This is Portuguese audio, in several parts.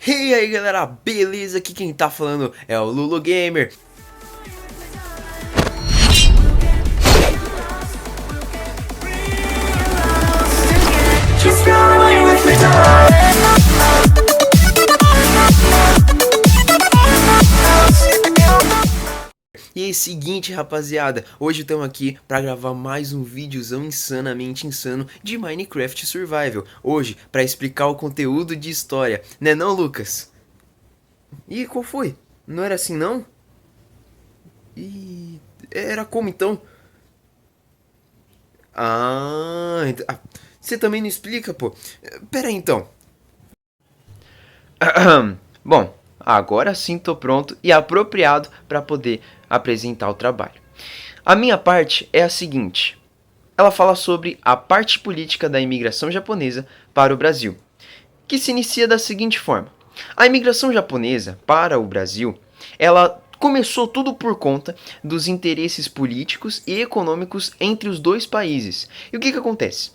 E aí galera, beleza? Aqui quem tá falando é o Lulu Gamer. E é o seguinte rapaziada, hoje estamos aqui para gravar mais um videozão insanamente insano de Minecraft Survival. Hoje, para explicar o conteúdo de história, né não, Lucas? Ih, qual foi? Não era assim não? Ih, era como então? Você também não explica, pô. Pera aí então. Bom, agora sim tô pronto e apropriado para poder apresentar o trabalho. A minha parte é a seguinte. Ela fala sobre a parte política da imigração japonesa para o Brasil, que se inicia da seguinte forma. A imigração japonesa para o Brasil, ela começou tudo por conta dos interesses políticos e econômicos entre os dois países. E o que acontece?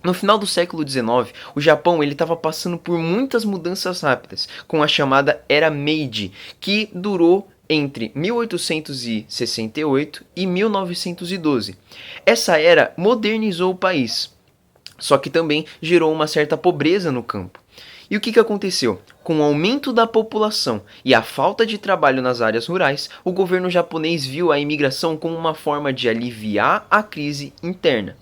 No final do século XIX, o Japão estava passando por muitas mudanças rápidas, com a chamada Era Meiji, que durou entre 1868 e 1912. Essa era modernizou o país, só que também gerou uma certa pobreza no campo. E o que aconteceu? Com o aumento da população e a falta de trabalho nas áreas rurais, o governo japonês viu a imigração como uma forma de aliviar a crise interna.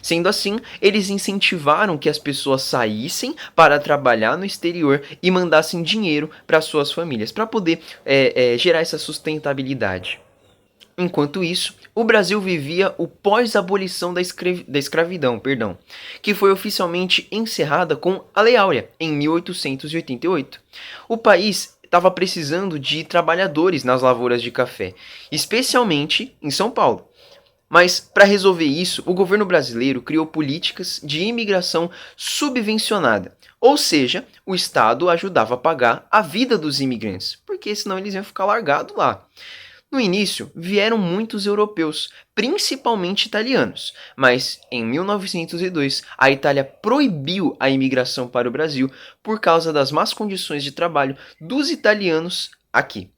Sendo assim, eles incentivaram que as pessoas saíssem para trabalhar no exterior e mandassem dinheiro para suas famílias, para poder gerar essa sustentabilidade. Enquanto isso, o Brasil vivia o pós-abolição da escravidão, que foi oficialmente encerrada com a Lei Áurea, em 1888. O país estava precisando de trabalhadores nas lavouras de café, especialmente em São Paulo. Mas, para resolver isso, o governo brasileiro criou políticas de imigração subvencionada. Ou seja, o Estado ajudava a pagar a vida dos imigrantes, porque senão eles iam ficar largados lá. No início, vieram muitos europeus, principalmente italianos, mas em 1902 a Itália proibiu a imigração para o Brasil por causa das más condições de trabalho dos italianos aqui.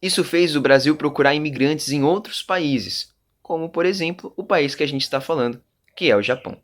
Isso fez o Brasil procurar imigrantes em outros países, como por exemplo o país que a gente está falando, que é o Japão.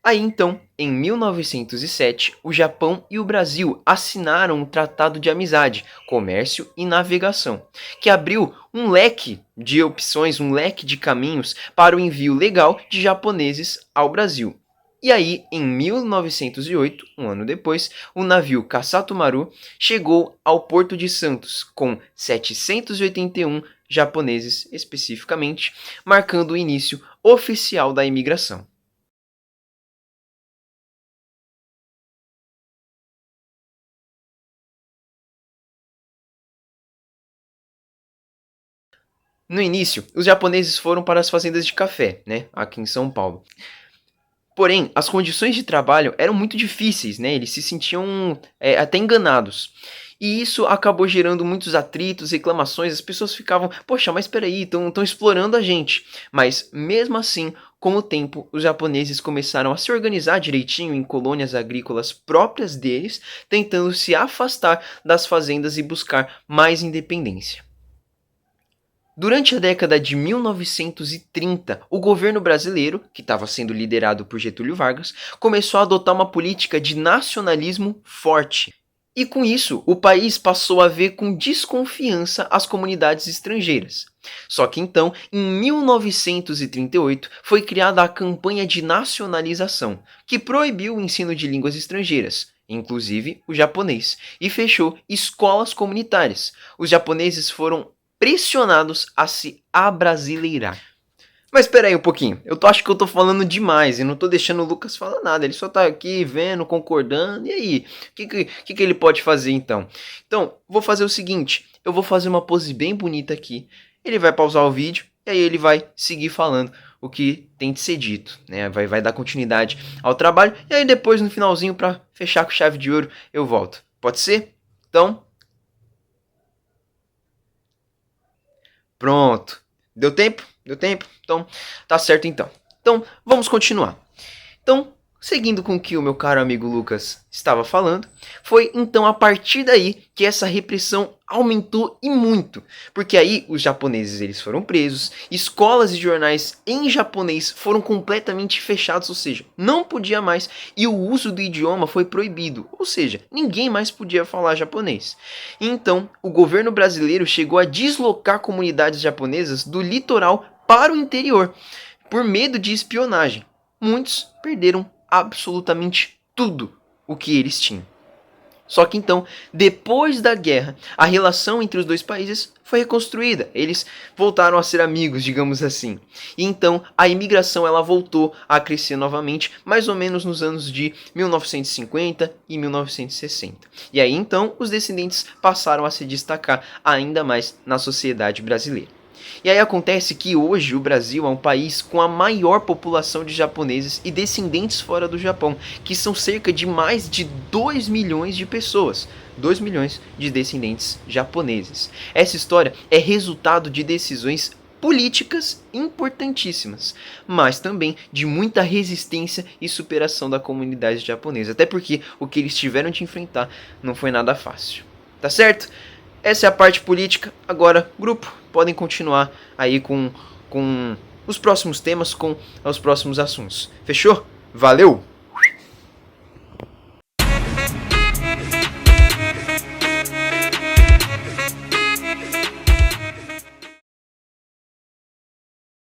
Aí então, em 1907, o Japão e o Brasil assinaram um tratado de amizade, comércio e navegação, que abriu um leque de opções, um leque de caminhos para o envio legal de japoneses ao Brasil. E aí, em 1908, um ano depois, o navio Kasato Maru chegou ao Porto de Santos com 781 japoneses especificamente, marcando o início oficial da imigração. No início, os japoneses foram para as fazendas de café, né, aqui em São Paulo. Porém, as condições de trabalho eram muito difíceis, né? Eles se sentiam até enganados. E isso acabou gerando muitos atritos, reclamações. As pessoas ficavam, poxa, mas peraí, estão explorando a gente. Mas mesmo assim, com o tempo, os japoneses começaram a se organizar direitinho em colônias agrícolas próprias deles, tentando se afastar das fazendas e buscar mais independência. Durante a década de 1930, o governo brasileiro, que estava sendo liderado por Getúlio Vargas, começou a adotar uma política de nacionalismo forte. E com isso, o país passou a ver com desconfiança as comunidades estrangeiras. Só que então, em 1938, foi criada a campanha de nacionalização, que proibiu o ensino de línguas estrangeiras, inclusive o japonês, e fechou escolas comunitárias. Os japoneses foram pressionados a se abrasileirar. Mas espera aí um pouquinho, acho que eu tô falando demais e não tô deixando o Lucas falar nada, ele só tá aqui vendo, concordando, e aí? O que ele pode fazer então? Então, vou fazer o seguinte, eu vou fazer uma pose bem bonita aqui, ele vai pausar o vídeo e aí ele vai seguir falando o que tem de ser dito, né? Vai dar continuidade ao trabalho e aí depois no finalzinho para fechar com chave de ouro eu volto. Pode ser? Então, pronto. Deu tempo? Deu tempo? Então, tá certo então. Então, vamos continuar. Então, Seguindo com o que o meu caro amigo Lucas estava falando, foi então a partir daí que essa repressão aumentou e muito, porque aí os japoneses eles foram presos, escolas e jornais em japonês foram completamente fechados, ou seja, não podia mais, e o uso do idioma foi proibido, ou seja, ninguém mais podia falar japonês. Então, o governo brasileiro chegou a deslocar comunidades japonesas do litoral para o interior, por medo de espionagem. Muitos perderam absolutamente tudo o que eles tinham. Só que então, depois da guerra, a relação entre os dois países foi reconstruída. Eles voltaram a ser amigos, digamos assim. E então a imigração ela voltou a crescer novamente, mais ou menos nos anos de 1950 e 1960. E aí então os descendentes passaram a se destacar ainda mais na sociedade brasileira. E aí acontece que hoje o Brasil é um país com a maior população de japoneses e descendentes fora do Japão, que são cerca de mais de 2 milhões de pessoas. 2 milhões de descendentes japoneses. Essa história é resultado de decisões políticas importantíssimas, mas também de muita resistência e superação da comunidade japonesa, até porque o que eles tiveram de enfrentar não foi nada fácil. Tá certo? Essa é a parte política. Agora, grupo, podem continuar aí com os próximos temas, com os próximos assuntos. Fechou? Valeu!